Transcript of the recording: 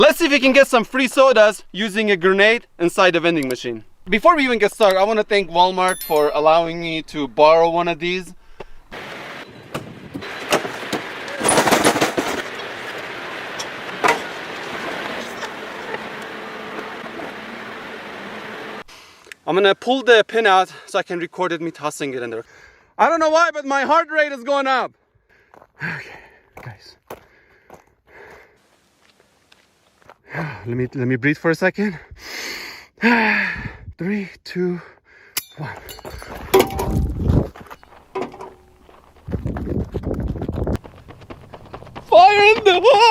Let's see if we can get some free sodas using a grenade inside the vending machine. Before we even get started, I want to thank Walmart for allowing me to borrow one of these. I'm gonna pull the pin out so I can record it me tossing it in there. I don't know why, but my heart rate is going up. Okay, guys. Let me breathe for a second. 3, 2, 1. Fire in the hole!